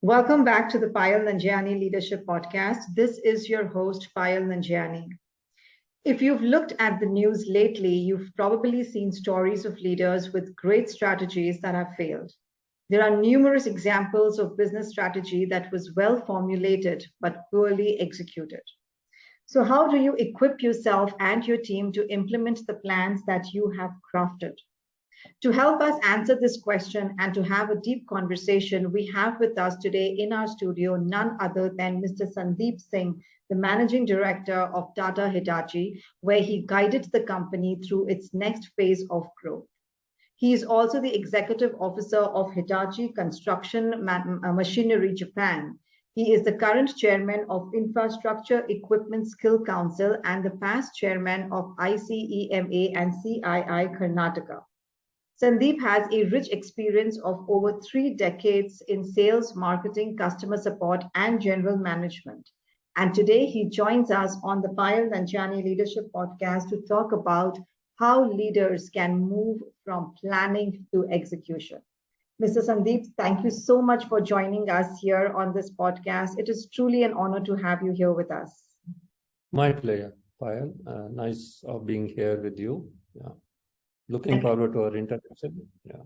Welcome back to the Payal Nanjiani Leadership Podcast. This is your host, Payal Nanjiani. If you've looked at the news lately, you've probably seen stories of leaders with great strategies that have failed. There are numerous examples of business strategy that was well formulated but poorly executed. So, how do you equip yourself and your team to implement the plans that you have crafted? To help us answer this question and to have a deep conversation, we have with us today in our studio none other than Mr. Sandeep Singh, the Managing Director of Tata Hitachi, where he guided the company through its next phase of growth. He is also the Executive Officer of Hitachi Construction Machinery Japan. He is the current chairman of Infrastructure Equipment Skill Council and the past chairman of ICEMA and CII Karnataka. Sandeep has a rich experience of over 3 decades in sales, marketing, customer support, and general management. And today he joins us on the Payal Nanjiani Leadership Podcast to talk about how leaders can move from planning to execution. Mr. Sandeep, thank you so much for joining us here on this podcast. It is truly an honor to have you here with us. My pleasure, Payal. Nice of being here with you. Yeah. Looking forward to our interaction. Yeah.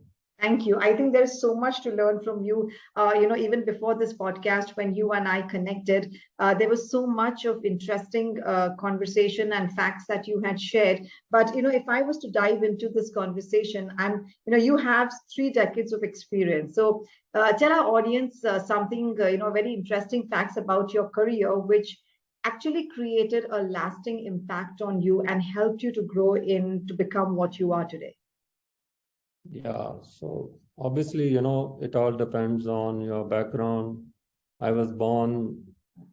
Thank you. I think there's so much to learn from you. Even before this podcast, when you and I connected, there was so much of interesting conversation and facts that you had shared. But if I was to dive into this conversation, and you have 3 decades of experience. So tell our audience something, very interesting facts about your career, which actually created a lasting impact on you and helped you to grow to become what you are today. Yeah, so obviously, it all depends on your background. I was born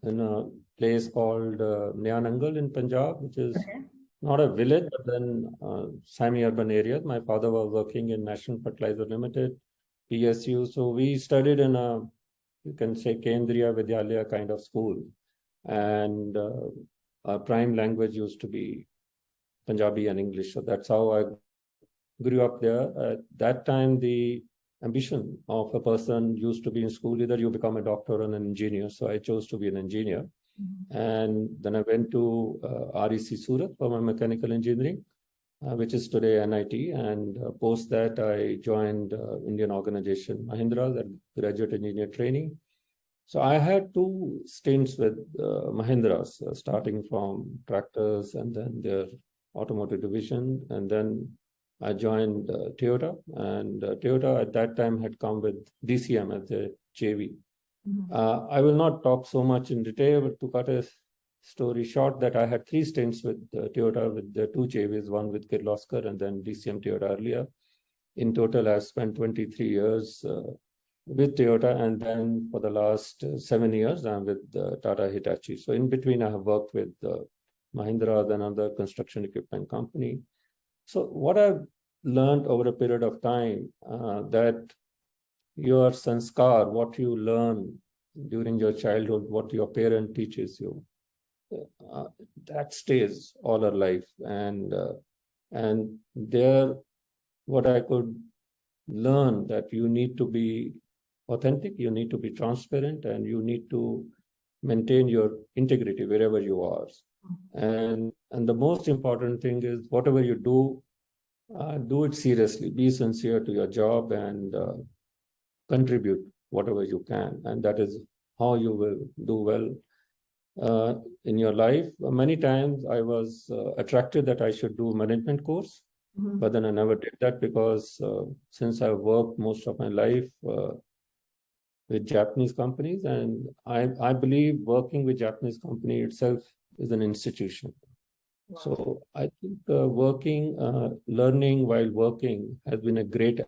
in a place called Nyanangal in Punjab, which is not a village, but then semi-urban area. My father was working in National Fertilizer Limited, PSU. So we studied in you can say, Kendriya Vidyalaya kind of school. And our prime language used to be Punjabi and English. So that's how I grew up there. At that time, the ambition of a person used to be in school, either you become a doctor or an engineer. So I chose to be an engineer. And then I went to REC Surat for my mechanical engineering, which is today NIT. And post that, I joined Indian organization Mahindra, that graduate engineer training. So I had 2 stints with Mahindras, starting from tractors and then their automotive division. And then I joined Toyota. And Toyota at that time had come with DCM as a JV. I will not talk so much in detail, but to cut a story short, that I had 3 stints with Toyota with the 2 JVs, one with Kirloskar and then DCM Toyota earlier. In total, I've spent 23 years with Toyota, and then for the last 7 years, I'm with Tata Hitachi. So in between, I have worked with Mahindra, then another construction equipment company. So what I've learned over a period of time, that your sanskar, what you learn during your childhood, what your parent teaches you, that stays all our life. And there, what I could learn, that you need to be authentic, you need to be transparent, and you need to maintain your integrity wherever you are. And the most important thing is, whatever you do it seriously, be sincere to your job, and contribute whatever you can. And that is how you will do well in your life. Many times I was attracted that I should do management course, but then I never did that, because since I've worked most of my life with Japanese companies, and I believe working with Japanese company itself is an institution. Wow. So I think learning while working has been a great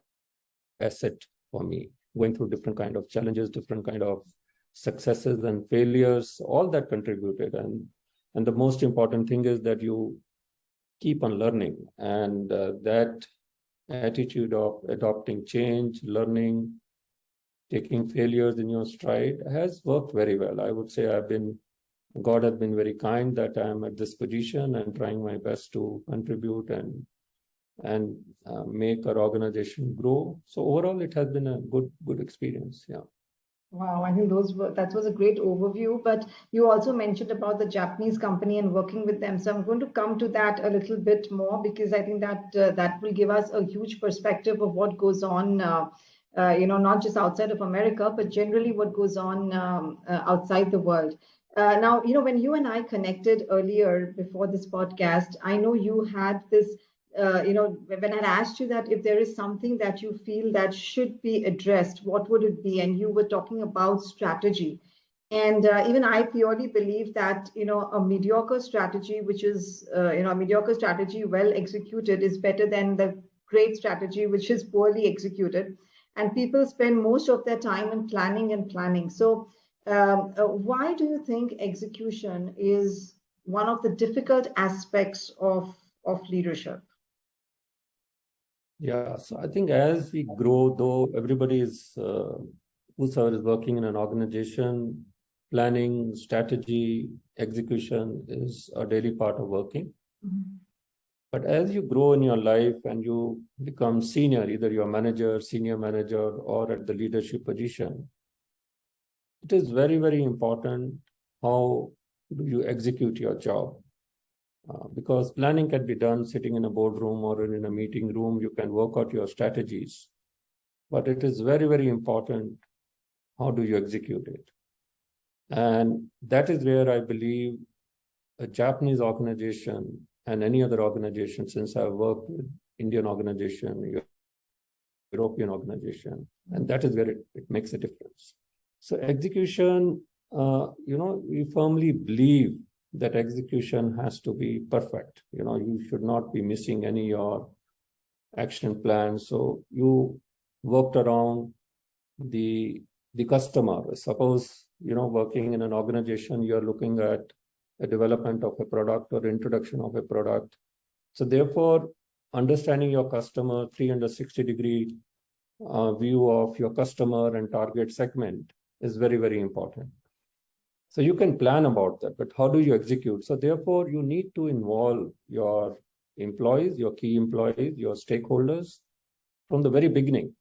asset for me, going through different kind of challenges, different kind of successes and failures, all that contributed. And the most important thing is that you keep on learning, and that attitude of adopting change, learning, taking failures in your stride has worked very well. I would say God has been very kind that I'm at this position and trying my best to contribute and make our organization grow. So overall, it has been a good experience. Yeah. Wow, I think that was a great overview. But you also mentioned about the Japanese company and working with them. So I'm going to come to that a little bit more because I think that that will give us a huge perspective of what goes on, not just outside of America, but generally what goes on outside the world. Now, when you and I connected earlier before this podcast, I know you had this when I asked you that if there is something that you feel that should be addressed, what would it be? And you were talking about strategy. And even I purely believe that, a mediocre strategy, which is, a mediocre strategy well executed is better than the great strategy, which is poorly executed. And people spend most of their time in planning and planning. So, why do you think execution is one of the difficult aspects of leadership? Yeah, so I think as we grow, though everybody is whosoever is working in an organization, planning, strategy, execution is a daily part of working. Mhm. But as you grow in your life and you become senior, either you're manager, senior manager, or at the leadership position, it is very, very important how do you execute your job. Because planning can be done sitting in a boardroom or in a meeting room. You can work out your strategies, but it is very, very important how do you execute it. And that is where I believe a Japanese organization and any other organization, since I've worked with Indian organization, European organization, and that is where it makes a difference. So execution, we firmly believe that execution has to be perfect. You should not be missing any your action plan. So you worked around the customer. Suppose, working in an organization, you're looking at a development of a product or introduction of a product. So therefore, understanding your customer 360-degree view of your customer and target segment is very, very important. So you can plan about that, but how do you execute? So therefore, you need to involve your employees, your key employees, your stakeholders from the very beginning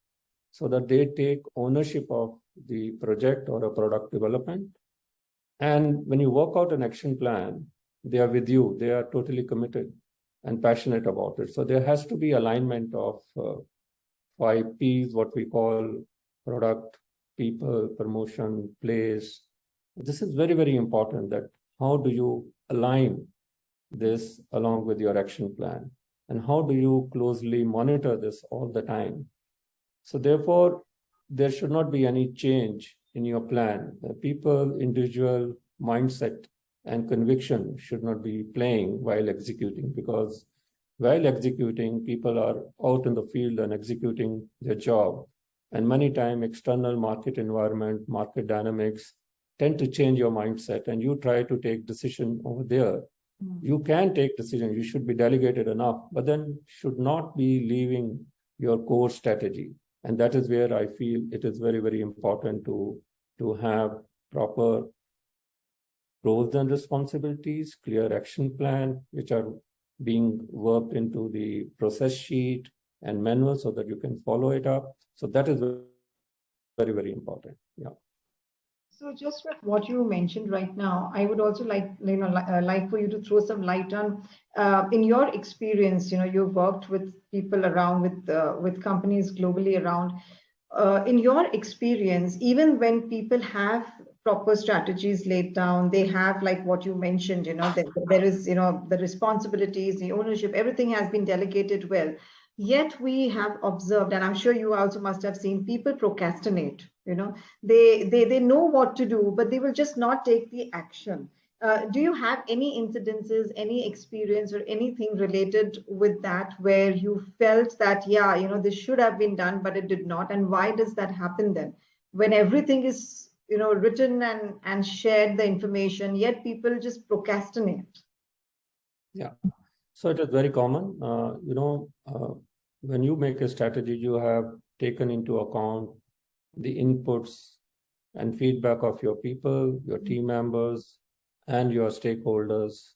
so that they take ownership of the project or a product development. And when you work out an action plan, they are with you, they are totally committed and passionate about it. So there has to be alignment of 5 Ps, what we call product, people, promotion, place. This is very, very important that how do you align this along with your action plan? And how do you closely monitor this all the time? So therefore, there should not be any change in your plan. The people, individual mindset and conviction should not be playing while executing, because while executing, people are out in the field and executing their job. And many times external market environment, market dynamics tend to change your mindset, and you try to take decision over there. You can take decision, you should be delegated enough, but then should not be leaving your core strategy. And that is where I feel it is very, very important to have proper roles and responsibilities, clear action plan, which are being worked into the process sheet and manual so that you can follow it up. So that is very, very important. Yeah. So just with what you mentioned right now, I would also like for you to throw some light on, in your experience, you've worked with people around with companies globally around. In your experience, even when people have proper strategies laid down, they have like what you mentioned, that there is, the responsibilities, the ownership, everything has been delegated well. Yet we have observed, and I'm sure you also must have seen people procrastinate. They know what to do, but they will just not take the action. Do you have any incidences, any experience, or anything related with that where you felt that, yeah, this should have been done, but it did not? And why does that happen then? When everything is, written and shared the information, yet people just procrastinate. Yeah. So it is very common. When you make a strategy, you have taken into account the inputs and feedback of your people, your team members, and your stakeholders.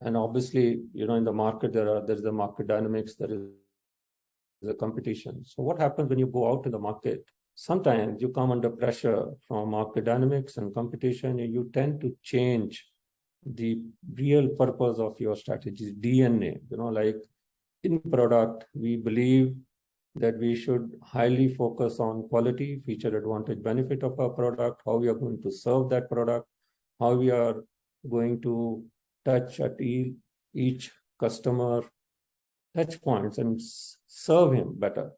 And obviously, in the market, there's the market dynamics, there is a competition. So what happens when you go out to the market? sometimes you come under pressure from market dynamics and competition, and you tend to change the real purpose of your strategy, DNA. Like in product, we believe that we should highly focus on quality, feature, advantage, benefit of our product, how we are going to serve that product, how we are going to touch at each customer touch points and serve him better.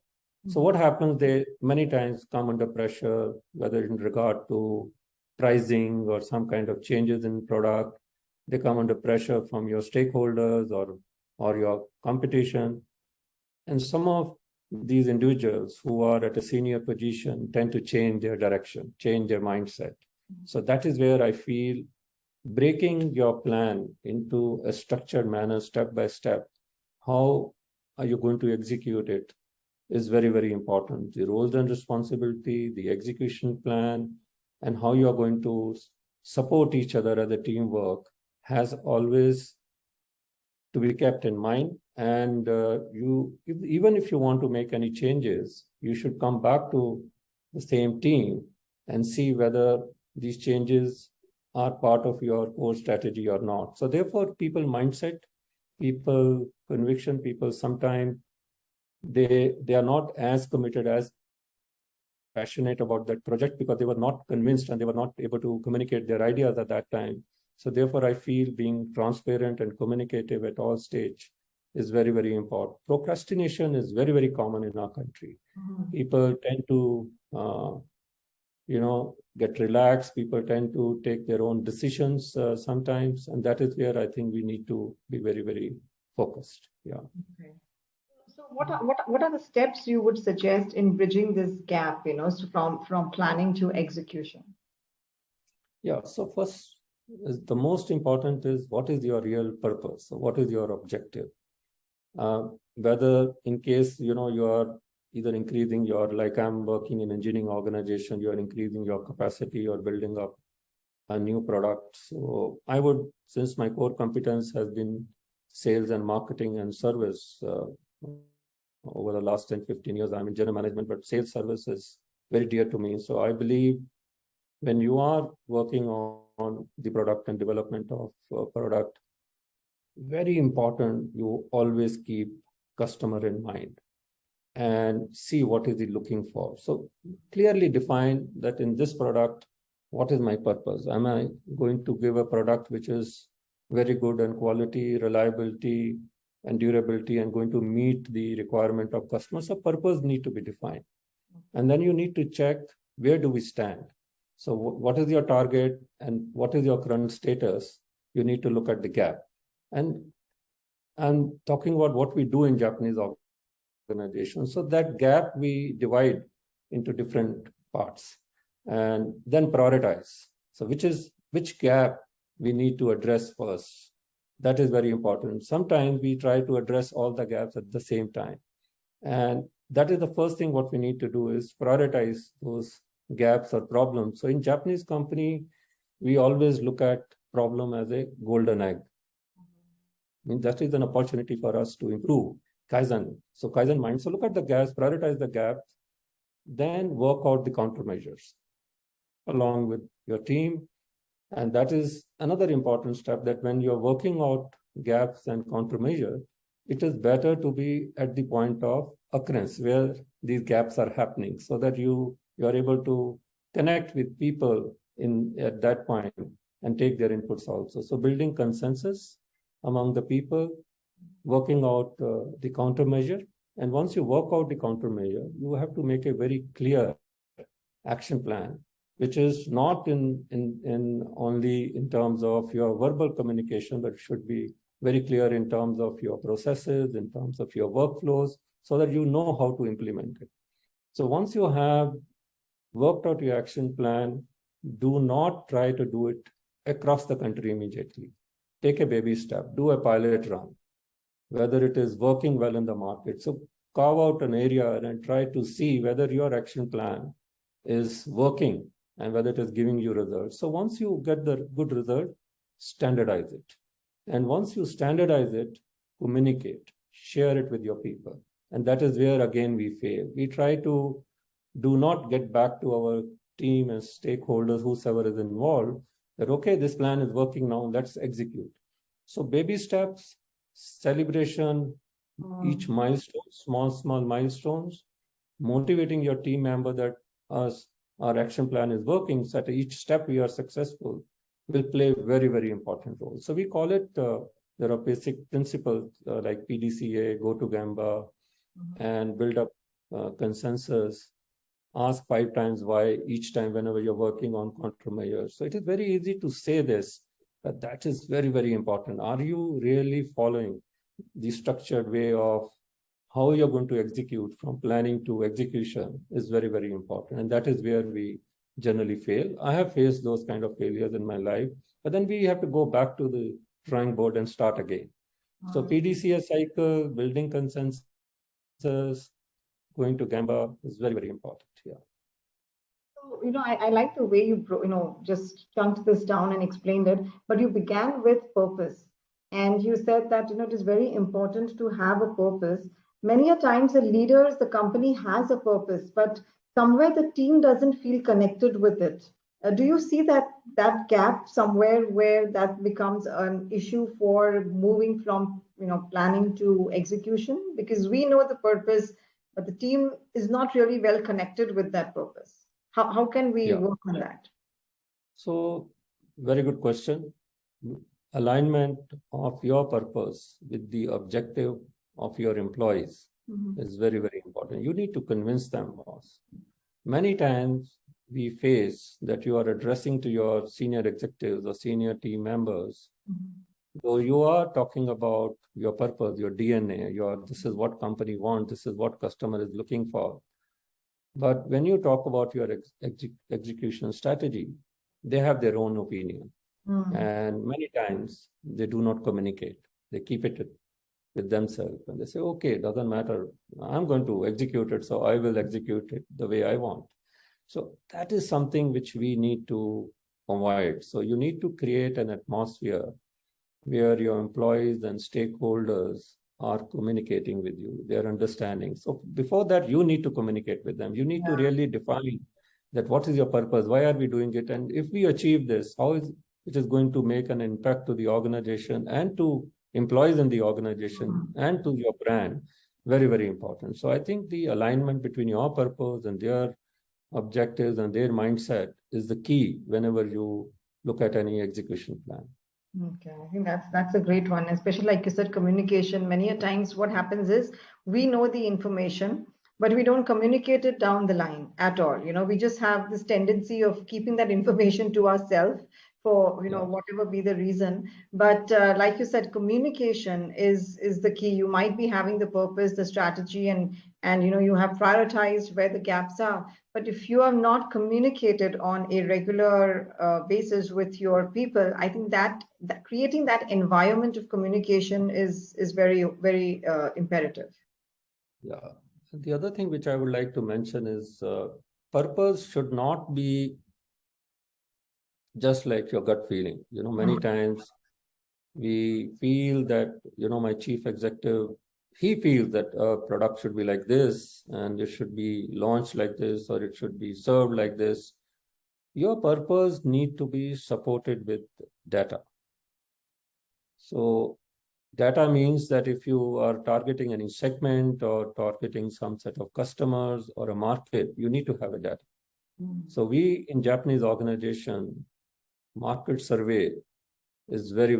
So what happens, they many times come under pressure, whether in regard to pricing or some kind of changes in product. They come under pressure from your stakeholders or your competition. And some of these individuals who are at a senior position tend to change their direction, change their mindset. So that is where I feel breaking your plan into a structured manner, step by step, how are you going to execute it, is very, very important. The roles and responsibility, the execution plan, and how you are going to support each other as a teamwork has always to be kept in mind. And even if you want to make any changes, you should come back to the same team and see whether these changes are part of your core strategy or not. So therefore, people mindset, people conviction, people sometimes they are not as committed, as passionate about that project because they were not convinced and they were not able to communicate their ideas at that time. So therefore, I feel being transparent and communicative at all stage is very, very important. Procrastination is very, very common in our country. People tend to, get relaxed. People tend to take their own decisions sometimes. And that is where I think we need to be very, very focused. Yeah. Okay. So what are the steps you would suggest in bridging this gap, so from planning to execution? Yeah. So first, the most important is what is your real purpose? So what is your objective? Whether in case, you are either increasing your, like I'm working in engineering organization, you are increasing your capacity or building up a new product. So I would, since my core competence has been sales and marketing and service, over the last 10, 15 years, I'm in general management, but sales service is very dear to me. So I believe when you are working on the product and development of a product, very important, you always keep customer in mind and see what is he looking for. So clearly define that in this product, what is my purpose? Am I going to give a product which is very good and quality, reliability, and durability, and going to meet the requirement of customers? So purpose need to be defined. And then you need to check, where do we stand? So what is your target and what is your current status? You need to look at the gap. And I'm talking about what we do in Japanese organizations. So that gap we divide into different parts and then prioritize. So which gap we need to address first? That is very important. Sometimes we try to address all the gaps at the same time. And that is the first thing what we need to do is prioritize those gaps or problems. So in Japanese company, we always look at problem as a golden egg. I mean, that is an opportunity for us to improve Kaizen. So Kaizen mind. So look at the gaps, prioritize the gaps, then work out the countermeasures along with your team. And that is another important step, that when you're working out gaps and countermeasure, it is better to be at the point of occurrence where these gaps are happening, so that you are able to connect with people at that point and take their inputs also. So building consensus among the people, working out the countermeasure. And once you work out the countermeasure, you have to make a very clear action plan, which is not in only in terms of your verbal communication, but should be very clear in terms of your processes, in terms of your workflows, so that you know how to implement it. So once you have worked out your action plan, do not try to do it across the country immediately. Take a baby step, do a pilot run, whether it is working well in the market. So carve out an area and try to see whether your action plan is working and whether it is giving you results. So once you get the good result, standardize it. And once you standardize it, communicate, share it with your people. And that is where, again, we fail. We try to do not get back to our team and stakeholders, whoever is involved, that, okay, this plan is working now, let's execute. So baby steps, celebration, each milestone, small milestones, motivating your team member that us, our action plan is working, so at each step we are successful, will play a very, very important role. So we call it, there are basic principles like PDCA, go to Gamba, and build up consensus. Ask 5 times why each time whenever you're working on countermeasures. So it is very easy to say this, but that is very, very important. Are you really following the structured way of how you're going to execute from planning to execution is very, very important. And that is where we generally fail. I have faced those kind of failures in my life, but then we have to go back to the drawing board and start again. So PDCA cycle, building consensus, going to Gamba is very, very important. Yeah. So, I like the way you, just chunked this down and explained it, but you began with purpose. And you said that, it is very important to have a purpose. Many a times the leaders, the company has a purpose, but somewhere the team doesn't feel connected with it. Do you see that gap somewhere where that becomes an issue for moving from, planning to execution? Because we know the purpose, but the team is not really well connected with that purpose. How can we Yeah. work on that? So, very good question. Alignment of your purpose with the objective of your employees is very, very important. You need to convince them, boss. Many times we face that you are addressing to your senior executives or senior team members. So you are talking about your purpose, your DNA, this is what company wants, this is what customer is looking for. But when you talk about your execution strategy, they have their own opinion. And many times they do not communicate. They keep it with themselves. And they say, okay, it doesn't matter. I'm going to execute it, so I will execute it the way I want. So that is something which we need to avoid. So you need to create an atmosphere where your employees and stakeholders are communicating with you, they're understanding. So before that, you need to communicate with them. You need to really define that what is your purpose, why are we doing it, and if we achieve this, how is it is going to make an impact to the organization and to employees in the organization and to your brand. Very, very important. So I think the alignment between your purpose and their objectives and their mindset is the key whenever you look at any execution plan. Okay, I think that's a great one, especially like you said, communication. Many a times what happens is we know the information, but we don't communicate it down the line at all. We just have this tendency of keeping that information to ourselves for, whatever be the reason. But like you said, communication is the key. You might be having the purpose, the strategy, and you have prioritized where the gaps are. But if you are not communicated on a regular basis with your people, I think that creating that environment of communication is very, very imperative. Yeah. The other thing which I would like to mention is purpose should not be just like your gut feeling. Many times we feel that, my chief executive, he feels that a product should be like this and it should be launched like this or it should be served like this. Your purpose need to be supported with data. So data means that if you are targeting any segment or targeting some set of customers or a market, you need to have a data. So we in Japanese organization, market survey is very,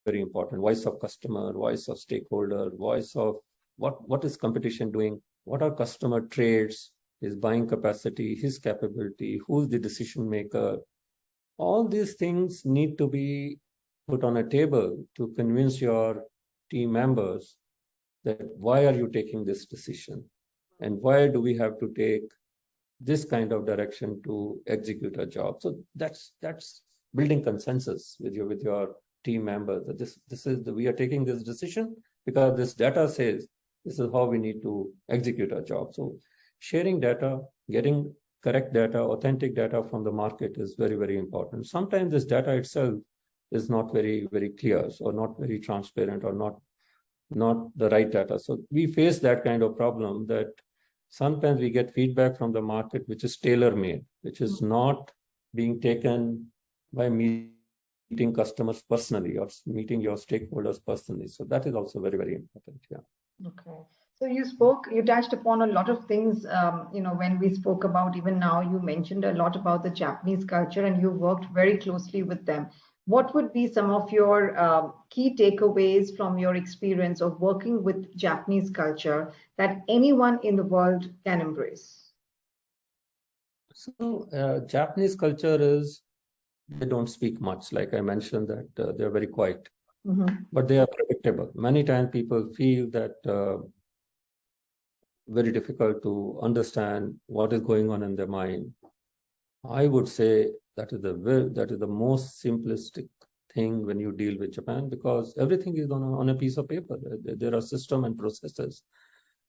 very important. Voice of customer, voice of stakeholder, voice of what is competition doing, what are customer traits, his buying capacity, his capability, who's the decision maker. All these things need to be put on a table to convince your team members that why are you taking this decision and why do we have to take this kind of direction to execute a job. So that's building consensus with your team members that this is we are taking this decision because this data says this is how we need to execute our job. So sharing data, getting correct data, authentic data from the market is very, very important. Sometimes this data itself is not very, very clear or not very transparent or not the right data. So we face that kind of problem that sometimes we get feedback from the market which is tailor-made, which is not being taken by meeting customers personally or meeting your stakeholders personally. So that is also very, very important. Yeah. Okay. So you touched upon a lot of things, when we spoke about, even now, you mentioned a lot about the Japanese culture and you worked very closely with them. What would be some of your key takeaways from your experience of working with Japanese culture that anyone in the world can embrace? So Japanese culture is, they don't speak much. Like I mentioned that they're very quiet, but they are predictable. Many times people feel that very difficult to understand what is going on in their mind. I would say that is the most simplistic thing when you deal with Japan, because everything is on a piece of paper. There are system and processes.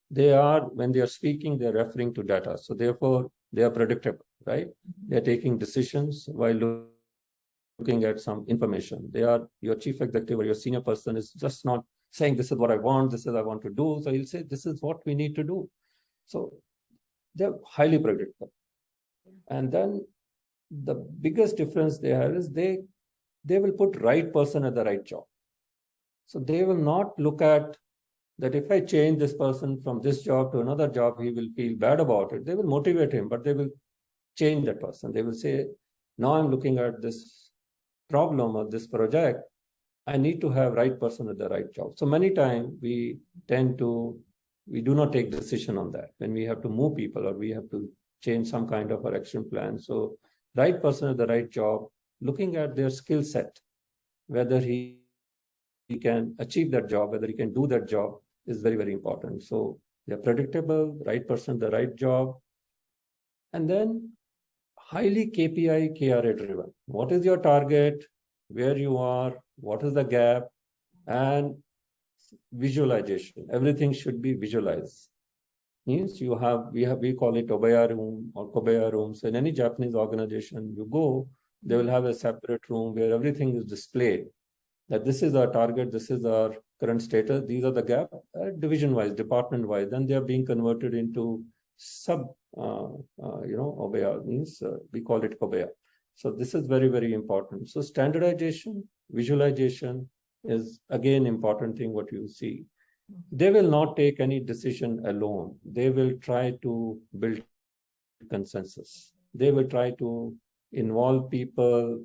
When they are speaking, they're referring to data. So therefore, they are predictable, right? They're taking decisions while looking at some information. Your chief executive or your senior person is just not saying, this is what I want, this is what I want to do. So he'll say, this is what we need to do. So they're highly predictable. And then the biggest difference they have is they will put right person at the right job. So they will not look at that if I change this person from this job to another job, he will feel bad about it. They will motivate him, but they will change that person. They will say, now I'm looking at this problem or this project. I need to have right person at the right job. So many times we do not take decision on that when we have to move people or we have to change some kind of our action plan. So right person at the right job, looking at their skill set, whether he can achieve that job, whether he can do that job is very, very important. So they're predictable, right person, the right job. And then highly KPI, KRA driven. What is your target? Where you are? What is the gap? And visualization. Everything should be visualized. Means we call it Obaya room or Kobaya room. So in any Japanese organization you go, they will have a separate room where everything is displayed. That this is our target, this is our current status, these are the gap, division-wise, department-wise. Then they are being converted into Obaya means we call it Kobaya. So this is very, very important. So standardization, visualization is again important thing what you see. They will not take any decision alone. They will try to build consensus. They will try to involve people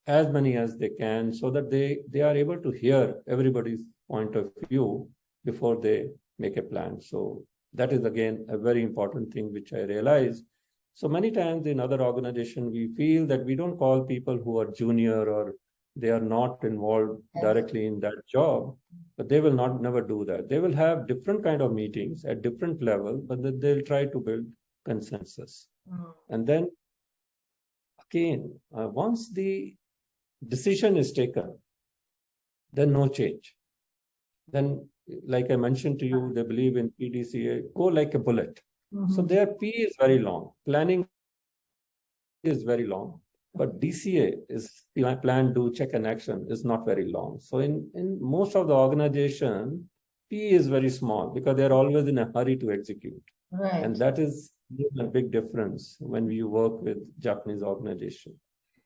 as many as they can so that they are able to hear everybody's point of view before they make a plan. So that is again a very important thing which I realized. So many times in other organizations, we feel that we don't call people who are junior or they are not involved directly in that job, but they will never do that. They will have different kind of meetings at different level, but they'll try to build consensus. And then again, once the decision is taken, then no change. Then, like I mentioned to you, they believe in PDCA, go like a bullet. So their P is very long. Planning is very long. But DCA is plan, do, check, and action is not very long. So in most of the organization, P is very small because they're always in a hurry to execute. Right. And that is a big difference when we work with Japanese organization.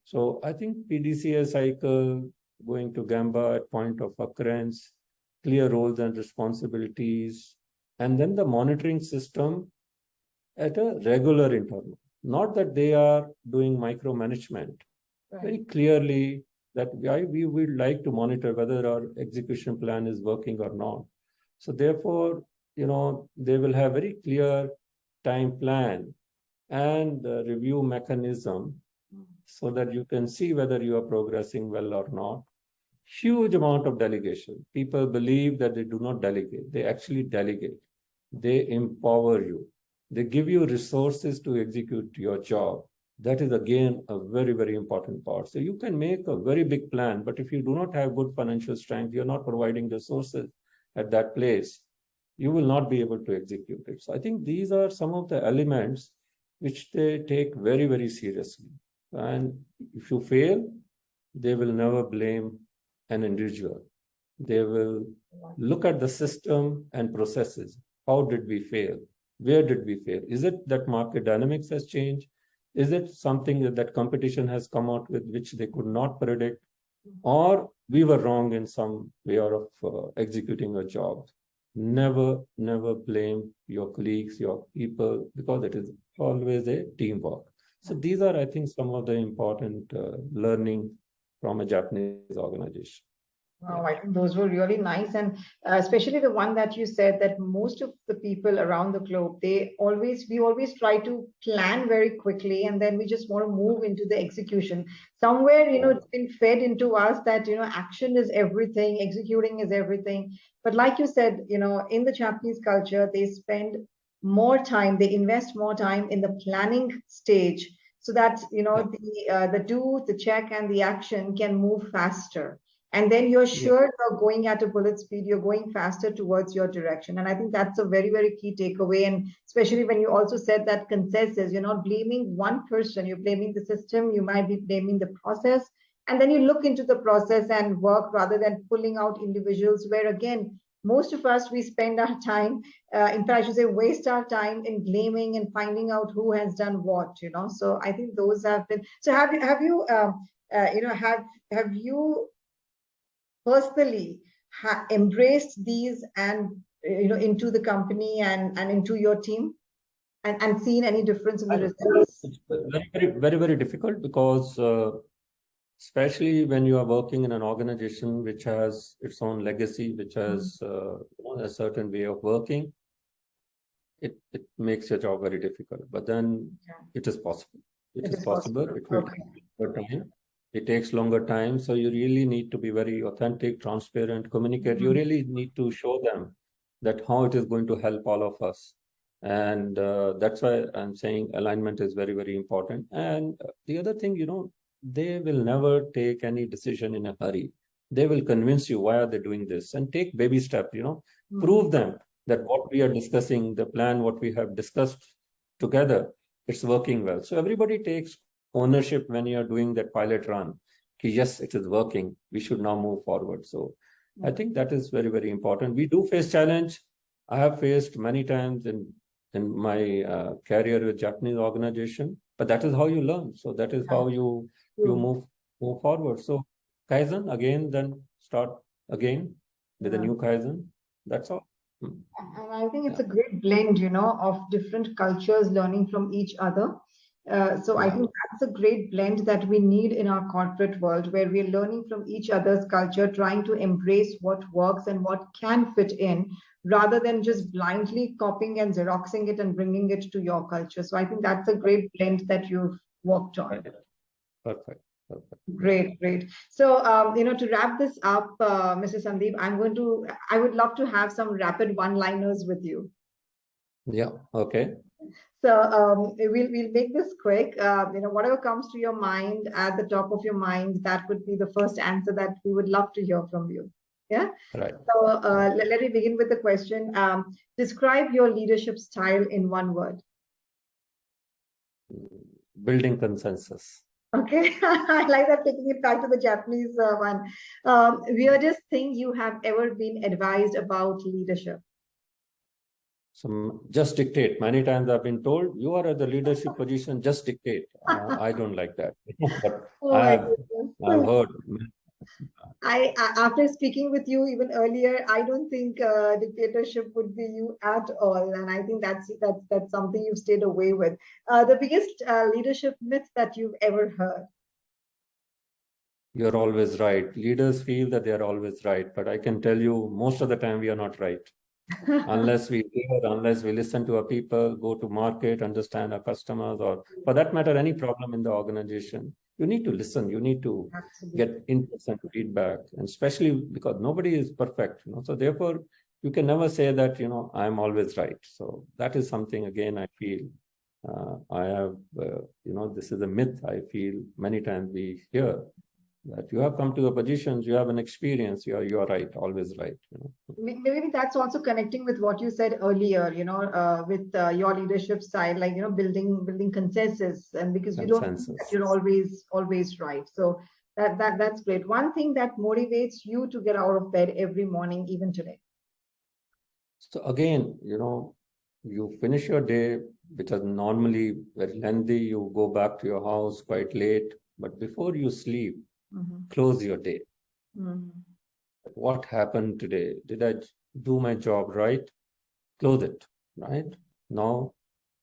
So I think PDCA cycle, going to Gamba at point of occurrence, clear roles and responsibilities, and then the monitoring system at a regular interval. Not that they are doing micromanagement. Right. Very clearly that we would like to monitor whether our execution plan is working or not. So therefore, they will have very clear time plan and review mechanism so that you can see whether you are progressing well or not. Huge amount of delegation. People believe that they do not delegate. They actually delegate. They empower you. They give you resources to execute your job. That is again a very, very important part. So you can make a very big plan, but if you do not have good financial strength, you're not providing resources at that place, you will not be able to execute it. So I think these are some of the elements which they take very, very seriously. And if you fail, they will never blame an individual. They will look at the system and processes. How did we fail? Where did we fail? Is it that market dynamics has changed? Is it something that competition has come out with which they could not predict? Or we were wrong in some way of executing a job? Never blame your colleagues, your people, because it is always a teamwork. So these are, I think, some of the important learning from a Japanese organization. Wow, I think those were really nice, and especially the one that you said that most of the people around the globe, we always try to plan very quickly, and then we just want to move into the execution. Somewhere, it's been fed into us that, action is everything, executing is everything. But like you said, in the Japanese culture, they spend more time, they invest more time in the planning stage so that, the do, the check, and the action can move faster, and then you're Yeah. sure you're going at a bullet speed, you're going faster towards your direction. And I think that's a very, very key takeaway. And especially when you also said that consensus, you're not blaming one person, you're blaming the system, you might be blaming the process. And then you look into the process and work rather than pulling out individuals, where again, most of us, we spend our time, in fact, I should say, waste our time in blaming and finding out who has done what. So I think those have been. So have you personally embraced these and into the company and into your team, and seen any difference in the results? It's very difficult because especially when you are working in an organization which has its own legacy, which has a certain way of working, it makes your job very difficult. But then it is possible. It is possible. It will take longer time. It takes longer time. So you really need to be very authentic, transparent, communicate. You really need to show them that how it is going to help all of us. And that's why I'm saying alignment is very important. And the other thing, they will never take any decision in a hurry. They will convince you why are they doing this, and take baby step, prove them that what we are discussing, the plan, what we have discussed together, it's working well. So everybody takes ownership when you are doing that pilot run. Yes, it is working. We should now move forward. So I think that is very important. We do face challenge. I have faced many times in my career with Japanese organization, but that is how you learn. So that is how you move forward. So Kaizen again, then start again with a new Kaizen. That's all. And I think it's a great blend, of different cultures learning from each other. So I think that's a great blend that we need in our corporate world, where we're learning from each other's culture, trying to embrace what works and what can fit in, rather than just blindly copying and xeroxing it and bringing it to your culture. So I think that's a great blend that you've worked on. Perfect. Great. So, to wrap this up, Mr. Sandeep, I would love to have some rapid one-liners with you. Yeah, okay. So we'll make this quick. Whatever comes to your mind, at the top of your mind, that would be the first answer that we would love to hear from you. Yeah. Right. So let me begin with the question. Describe your leadership style in one word. Building consensus. Okay, I like that, taking it back to the Japanese one. Weirdest thing you have ever been advised about leadership? Just dictate. Many times I've been told, you are at the leadership position, just dictate. I don't like that. But I've heard. After speaking with you even earlier, I don't think dictatorship would be you at all, and I think that's something you've stayed away with. The biggest leadership myth that you've ever heard? You're always right. Leaders feel that they are always right, but I can tell you, most of the time we are not right. Unless we listen to our people, go to market, understand our customers, or for that matter, any problem in the organization, you need to listen. You need to get inputs and feedback, and especially because nobody is perfect. So therefore, you can never say that I'm always right. So that is something again I feel I have. This is a myth. I feel many times we hear that you have come to the positions, you have an experience, you are right, always right. Maybe that's also connecting with what you said earlier, with your leadership style, like building consensus, and because you don't think that you're always right. So that's great. One thing that motivates you to get out of bed every morning, even today. So again, you finish your day, which is normally very lengthy, you go back to your house quite late, but before you sleep, close your day. What happened today? Did I do my job right? Close it, right? Now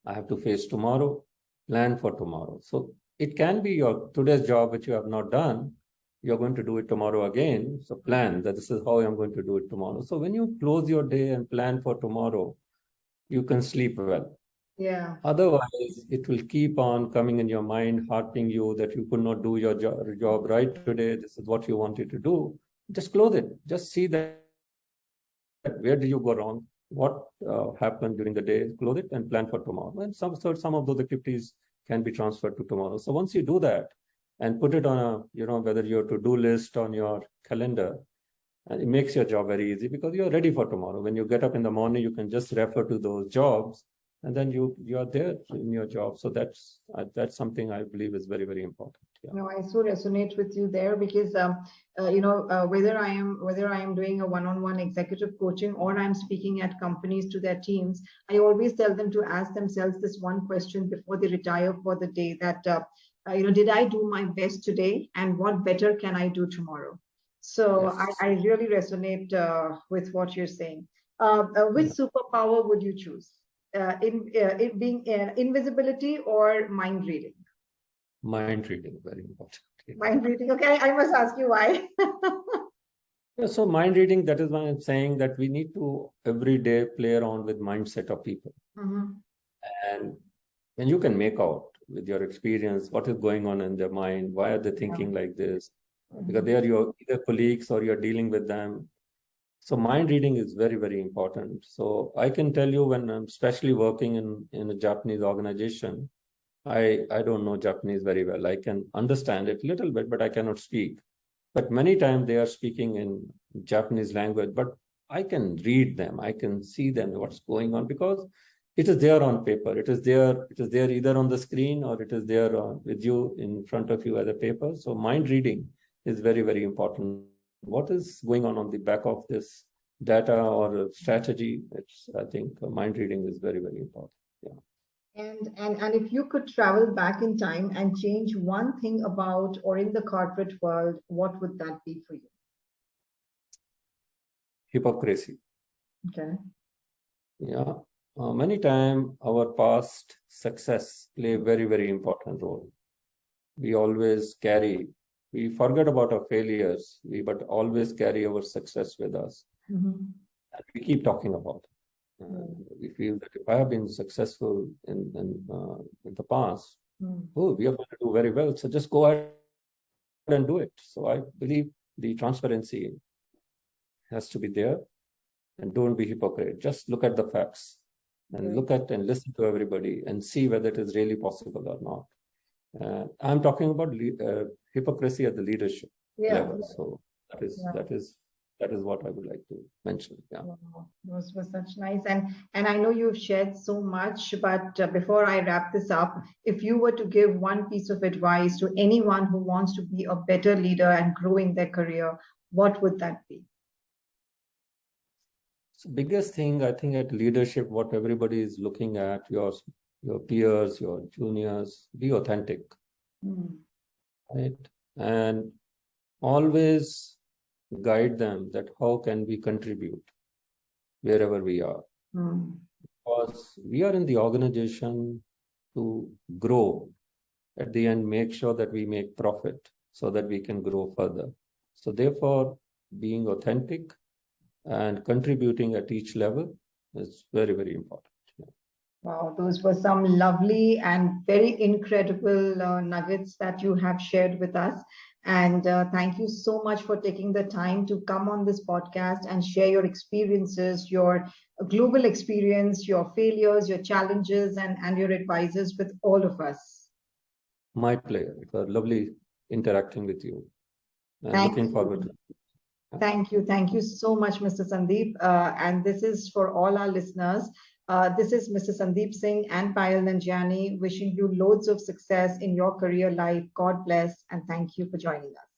I have to face tomorrow, plan for tomorrow. So it can be your today's job, which you have not done. You're going to do it tomorrow again. So plan that this is how I'm going to do it tomorrow. So when you close your day and plan for tomorrow, you can sleep well. Yeah. Otherwise, it will keep on coming in your mind, haunting you that you could not do your job right today. This is what you wanted to do. Just close it. Just see that where did you go wrong? What happened during the day? Close it and plan for tomorrow. And some of those activities can be transferred to tomorrow. So once you do that and put it on whether your to-do list on your calendar, and it makes your job very easy because you're ready for tomorrow. When you get up in the morning, you can just refer to those jobs, and then you are there in your job. So that's something I believe is very, very important. Yeah. No, I so resonate with you there because whether I am doing a one-on-one executive coaching or I'm speaking at companies to their teams, I always tell them to ask themselves this one question before they retire for the day: that did I do my best today, and what better can I do tomorrow? So Yes. I really resonate with what you're saying. Which superpower would you choose? In being invisibility or mind reading? Mind reading, very important. Yeah. Mind reading. Okay, I must ask you why. Yeah, so mind reading, that is why I'm saying that we need to every day play around with mindset of people. And you can make out with your experience what is going on in their mind, why are they thinking like this? Because they are your either colleagues or you're dealing with them. So mind reading is very, very important. So I can tell you when I'm especially working in a Japanese organization, I don't know Japanese very well. I can understand it a little bit, but I cannot speak. But many times they are speaking in Japanese language, but I can read them. I can see them, what's going on, because it is there on paper. It is there either on the screen or it is there with you in front of you as a paper. So mind reading is very, very important. What is going on the back of this data or strategy? I think mind reading is very, very important. Yeah. And if you could travel back in time and change one thing about or in the corporate world, what would that be for you? Hypocrisy. Okay. Yeah. Many times our past success play a very, very important role. We always we forget about our failures, but always carry our success with us. And we keep talking about it. We feel that if I have been successful in the past, we are going to do very well. So just go ahead and do it. So I believe the transparency has to be there, and don't be hypocrite. Just look at the facts and look at and listen to everybody and see whether it is really possible or not. I'm talking about hypocrisy at the leadership level. So that is what I would like to mention. Yeah. Wow, those were such nice, and I know you've shared so much, but before I wrap this up, if you were to give one piece of advice to anyone who wants to be a better leader and grow in their career, what would that be? So biggest thing I think at leadership, what everybody is looking at, your peers, your juniors, be authentic, right? And always guide them that how can we contribute wherever we are. Because we are in the organization to grow. At the end, make sure that we make profit so that we can grow further. So therefore, being authentic and contributing at each level is very, very important. Wow, those were some lovely and very incredible nuggets that you have shared with us. And thank you so much for taking the time to come on this podcast and share your experiences, your global experience, your failures, your challenges, and your advices with all of us. My pleasure. It was lovely interacting with you and Thank looking you. forward to it. Thank you. Thank you so much, Mr. Sandeep. And this is for all our listeners. This is Mr. Sandeep Singh and Payal Nanjiani wishing you loads of success in your career life. God bless and thank you for joining us.